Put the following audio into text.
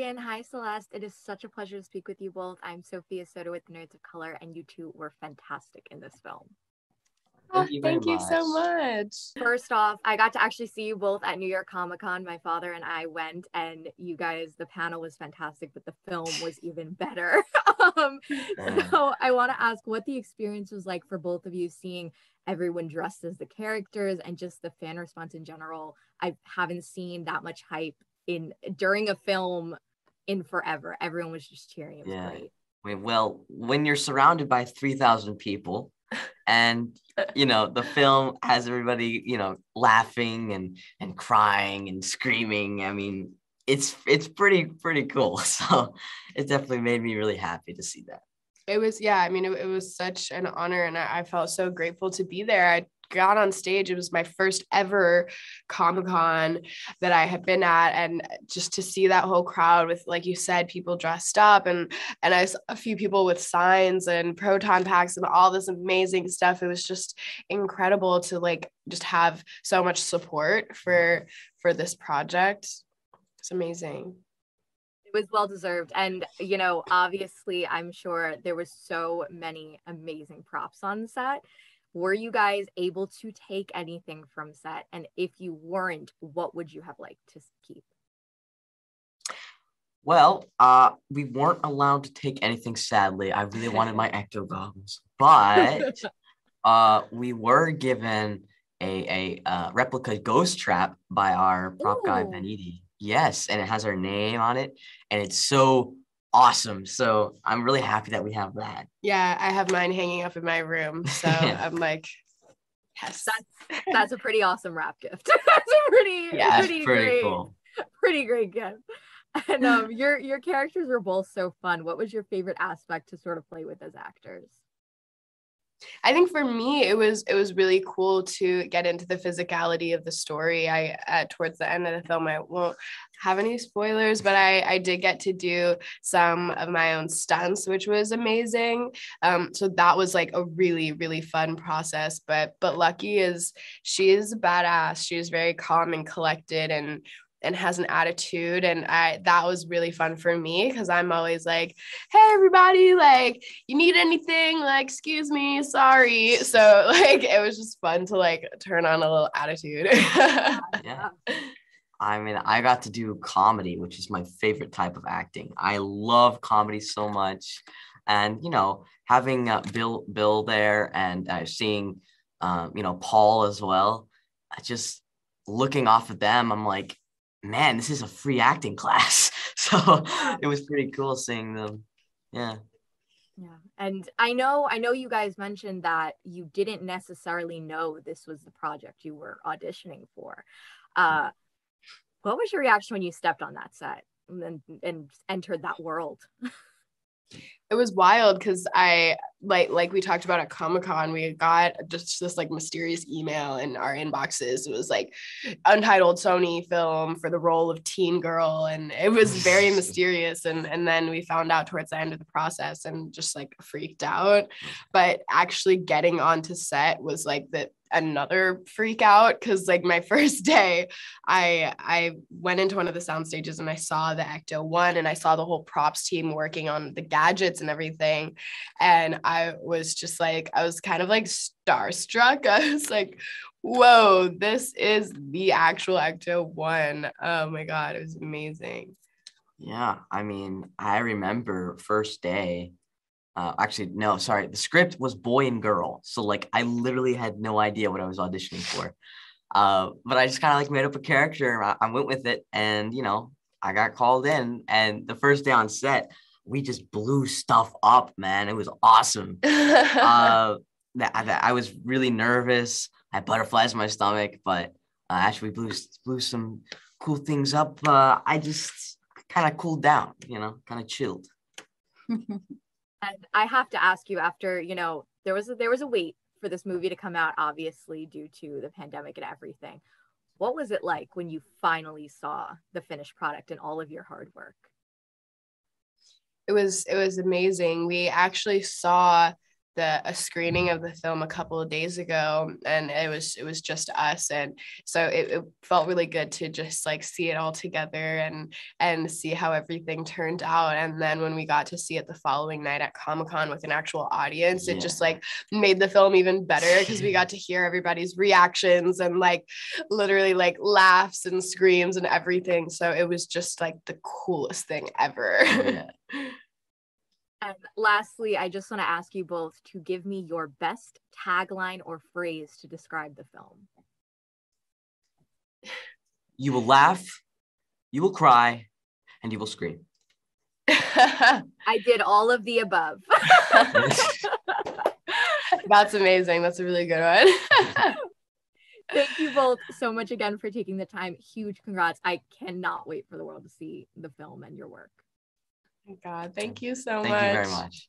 Logan. Hi, Celeste. It is such a pleasure to speak with you both. I'm Sophia Soto with the Nerds of Color, and you two were fantastic in this film. Thank you very much. Thank you so much. First off, I got to actually see you both at New York Comic Con. My father and I went, and you guys, the panel was fantastic, but the film was even better. So I want to ask what the experience was like for both of you, seeing everyone dressed as the characters and just the fan response in general. I haven't seen that much hype during a film in forever. Everyone was just cheering. It was great. Well, when you're surrounded by 3,000 people and the film has everybody laughing and crying and screaming, I mean, it's pretty cool. So it definitely made me really happy to see that. It was, it was such an honor, and I felt so grateful to be there. I got on stage. It was my first ever Comic-Con that I had been at, and just to see that whole crowd with, like you said, people dressed up, and I saw a few people with signs and proton packs and all this amazing stuff. It was just incredible to just have so much support for this project. It's amazing. It was well deserved. And, obviously, I'm sure there was so many amazing props on set. Were you guys able to take anything from set? And if you weren't, what would you have liked to keep? Well, we weren't allowed to take anything, sadly. I really wanted my ecto goggles, but we were given a replica ghost trap by our prop guy, Beniti. Yes, and it has our name on it, and it's so awesome. So I'm really happy that we have that. Yeah, I have mine hanging up in my room. So I'm like, yes. That's a pretty awesome wrap gift. That's a pretty great, cool. Pretty great gift. And your characters were both so fun. What was your favorite aspect to sort of play with as actors? I think for me, it was really cool to get into the physicality of the story. Towards the end of the film, I won't have any spoilers, but I did get to do some of my own stunts, which was amazing. So that was like a really, really fun process. But Lucky she is a badass. She is very calm and collected and has an attitude, and that was really fun for me because I'm always like, hey everybody, like you need anything, like excuse me, sorry. So it was just fun to turn on a little attitude. Yeah. I mean, I got to do comedy, which is my favorite type of acting. I love comedy so much, and having Bill there and seeing Paul as well, just looking off of them, I'm like, man, this is a free acting class. So it was pretty cool seeing them. Yeah. And I know you guys mentioned that you didn't necessarily know this was the project you were auditioning for. What was your reaction when you stepped on that set and entered that world? It was wild because I like we talked about at Comic-Con, we got just this mysterious email in our inboxes. It was untitled Sony film for the role of teen girl, and it was very mysterious. And then we found out towards the end of the process and just freaked out. But actually getting onto set was another freak out because my first day I went into one of the sound stages and I saw the Ecto 1 and I saw the whole props team working on the gadgets and everything, and I was just I was kind of starstruck. I was like, whoa, this is the actual Ecto 1. Oh my god, it was amazing. Yeah, I mean, I remember first day. Actually, no, sorry. The script was boy and girl. So I literally had no idea what I was auditioning for. But I just kind of made up a character. I went with it, and I got called in. And the first day on set, we just blew stuff up, man. It was awesome. I was really nervous. I had butterflies in my stomach, but actually we blew some cool things up. I just kind of cooled down, kind of chilled. And I have to ask you, after there was a wait for this movie to come out, obviously due to the pandemic and everything. What was it like when you finally saw the finished product and all of your hard work? It was amazing. We actually saw a screening of the film a couple of days ago, and it was just us, and so it felt really good to just like see it all together and see how everything turned out. And then when we got to see it the following night at Comic-Con with an actual audience, it just like made the film even better, because we got to hear everybody's reactions and like literally like laughs and screams and everything. So it was just like the coolest thing ever. And lastly, I just want to ask you both to give me your best tagline or phrase to describe the film. You will laugh, you will cry, and you will scream. I did all of the above. That's amazing. That's a really good one. Thank you both so much again for taking the time. Huge congrats. I cannot wait for the world to see the film and your work. God, thank you so much. Thank you very much.